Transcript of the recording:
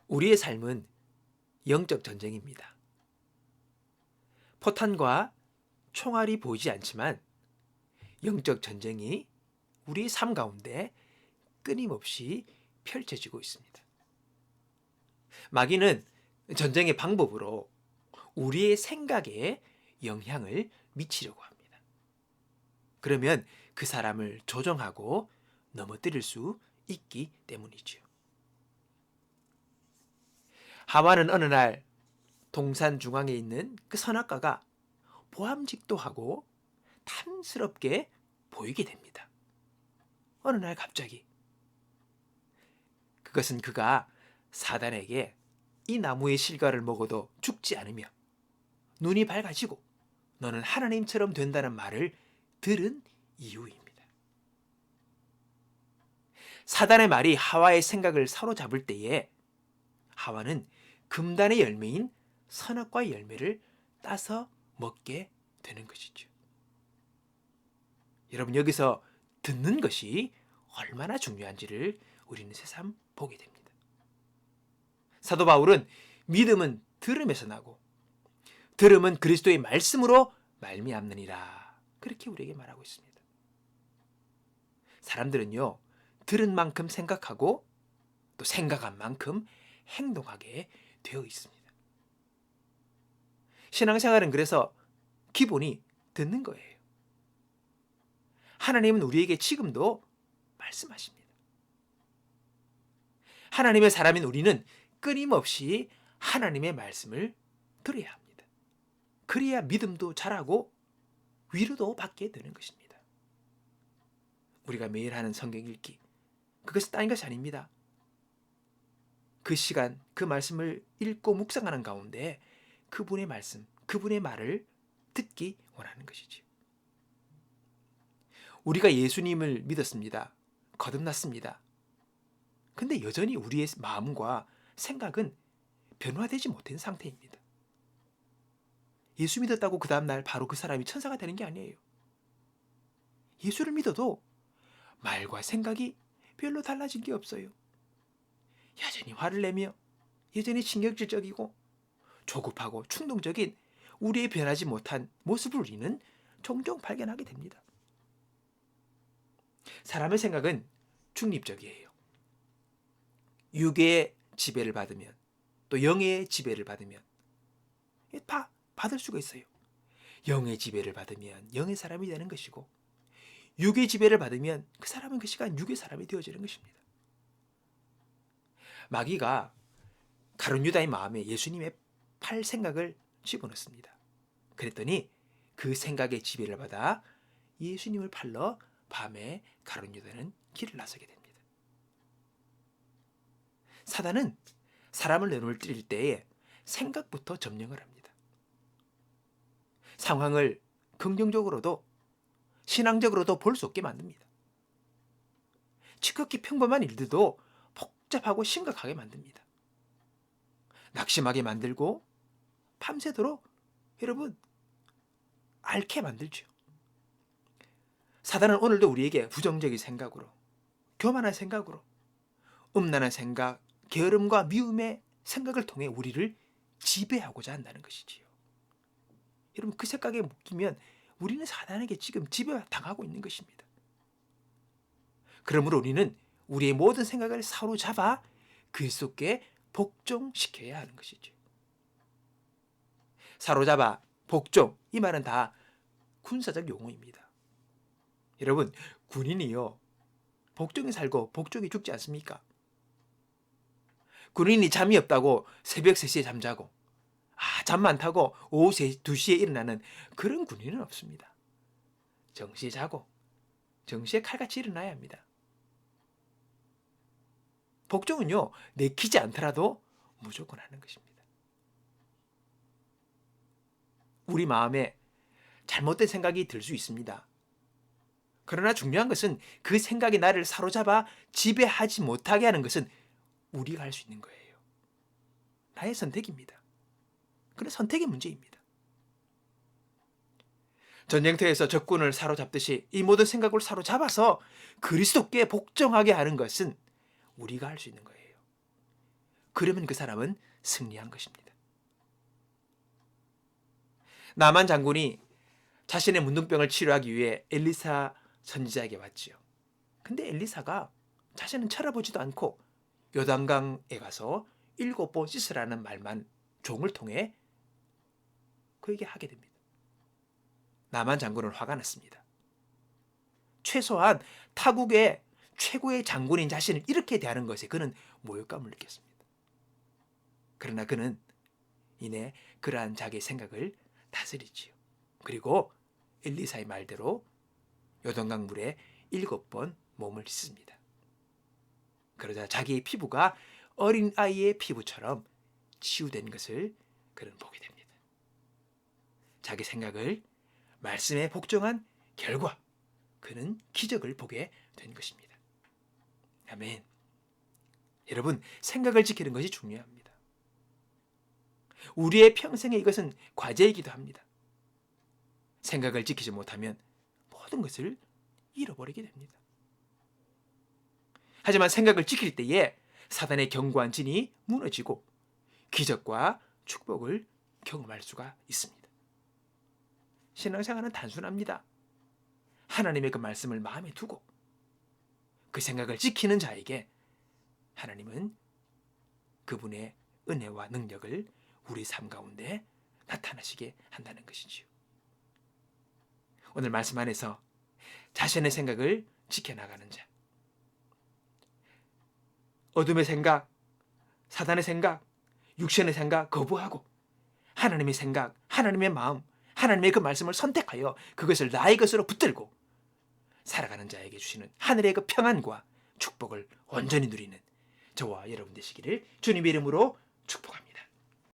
우리의 삶은 영적 전쟁입니다. 포탄과 총알이 보이지 않지만 영적 전쟁이 우리의 삶 가운데 끊임없이 펼쳐지고 있습니다. 마귀는 전쟁의 방법으로 우리의 생각에 영향을 미치려고 합니다. 그러면 그 사람을 조종하고 넘어뜨릴 수 있기 때문이죠. 하와는 어느 날 동산 중앙에 있는 그 선악과가 보암직도 하고 탐스럽게 보이게 됩니다. 어느 날 갑자기. 그것은 그가 사단에게 이 나무의 실과를 먹어도 죽지 않으며 눈이 밝아지고 너는 하나님처럼 된다는 말을 들은 이유입니다. 사단의 말이 하와의 생각을 사로잡을 때에 하와는 금단의 열매인 선악과의 열매를 따서 먹게 되는 것이죠. 여러분, 여기서 듣는 것이 얼마나 중요한지를 우리는 새삼 보게 됩니다. 사도 바울은 믿음은 들음에서 나고 들음은 그리스도의 말씀으로 말미암느니라, 그렇게 우리에게 말하고 있습니다. 사람들은요, 들은 만큼 생각하고 또 생각한 만큼 행동하게 되어 있습니다. 신앙생활은 그래서 기본이 듣는 거예요. 하나님은 우리에게 지금도 말씀하십니다. 하나님의 사람인 우리는 끊임없이 하나님의 말씀을 들어야 합니다. 그래야 믿음도 자라고 위로도 받게 되는 것입니다. 우리가 매일 하는 성경 읽기, 그것은 딴 것이 아닙니다. 그 시간, 그 말씀을 읽고 묵상하는 가운데 그분의 말씀, 그분의 말을 듣기 원하는 것이지요. 우리가 예수님을 믿었습니다. 거듭났습니다. 근데 여전히 우리의 마음과 생각은 변화되지 못한 상태입니다. 예수 믿었다고 그 다음날 바로 그 사람이 천사가 되는 게 아니에요. 예수를 믿어도 말과 생각이 별로 달라진 게 없어요. 여전히 화를 내며 여전히 신경질적이고 조급하고 충동적인 우리의 변하지 못한 모습을 우리는 종종 발견하게 됩니다. 사람의 생각은 중립적이에요. 육의 지배를 받으면 또 영의 지배를 받으면 다 받을 수가 있어요. 영의 지배를 받으면 영의 사람이 되는 것이고 육의 지배를 받으면 그 사람은 그 시간 육의 사람이 되어지는 것입니다. 마귀가 가룟 유다의 마음에 예수님의 팔 생각을 집어넣습니다. 그랬더니 그 생각의 지배를 받아 예수님을 팔러 밤에 가룟 유다는 길을 나서게 됩니다. 사단은 사람을 내몰릴 때에 생각부터 점령을 합니다. 상황을 긍정적으로도 신앙적으로도 볼 수 없게 만듭니다. 지극히 평범한 일들도 복잡하고 심각하게 만듭니다. 낙심하게 만들고 밤새도록 여러분 앓게 만들죠. 사단은 오늘도 우리에게 부정적인 생각으로, 교만한 생각으로, 음란한 생각, 게으름과 미움의 생각을 통해 우리를 지배하고자 한다는 것이지요. 여러분, 그 생각에 묶이면 우리는 사단에게 지금 지배당하고 있는 것입니다. 그러므로 우리는 우리의 모든 생각을 사로잡아 그리스도께 복종시켜야 하는 것이죠. 사로잡아, 복종, 이 말은 다 군사적 용어입니다. 여러분, 군인이요, 복종에 살고 복종에 죽지 않습니까? 군인이 잠이 없다고 새벽 3시에 잠자고 잠 많다고 오후 2시에 일어나는 그런 군인은 없습니다. 정시에 자고 정시에 칼같이 일어나야 합니다. 복종은요, 내키지 않더라도 무조건 하는 것입니다. 우리 마음에 잘못된 생각이 들 수 있습니다. 그러나 중요한 것은 그 생각이 나를 사로잡아 지배하지 못하게 하는 것은 우리가 할 수 있는 거예요. 나의 선택입니다. 그런 선택의 문제입니다. 전쟁터에서 적군을 사로잡듯이 이 모든 생각을 사로잡아서 그리스도께 복종하게 하는 것은 우리가 할 수 있는 거예요. 그러면 그 사람은 승리한 것입니다. 나만 장군이 자신의 문둥병을 치료하기 위해 엘리사 선지자에게 왔지요. 근데 엘리사가 자신은 쳐다보지도 않고 요단강에 가서 7번 씻으라는 말만 종을 통해 그에게 하게 됩니다. 나만 장군은 화가 났습니다. 최소한 타국의 최고의 장군인 자신을 이렇게 대하는 것에 그는 모욕감을 느꼈습니다. 그러나 그는 이내 그러한 자기의 생각을 다스리지요. 그리고 엘리사의 말대로 요단강 물에 7번 몸을 씻습니다. 그러자 자기의 피부가 어린아이의 피부처럼 치유된 것을 그는 보게 됩니다. 자기 생각을 말씀에 복종한 결과 그는 기적을 보게 된 것입니다. 아멘. 여러분, 생각을 지키는 것이 중요합니다. 우리의 평생에 이것은 과제이기도 합니다. 생각을 지키지 못하면 모든 것을 잃어버리게 됩니다. 하지만 생각을 지킬 때에 사단의 견고한 진이 무너지고 기적과 축복을 경험할 수가 있습니다. 신앙생활은 단순합니다. 하나님의 그 말씀을 마음에 두고 그 생각을 지키는 자에게 하나님은 그분의 은혜와 능력을 우리 삶 가운데 나타나시게 한다는 것이지요. 오늘 말씀 안에서 자신의 생각을 지켜나가는 자, 어둠의 생각, 사단의 생각, 육신의 생각 거부하고 하나님의 생각, 하나님의 마음, 하나님의 그 말씀을 선택하여 그것을 나의 것으로 붙들고 살아가는 자에게 주시는 하늘의 그 평안과 축복을 온전히 누리는 저와 여러분 되시기를 주님의 이름으로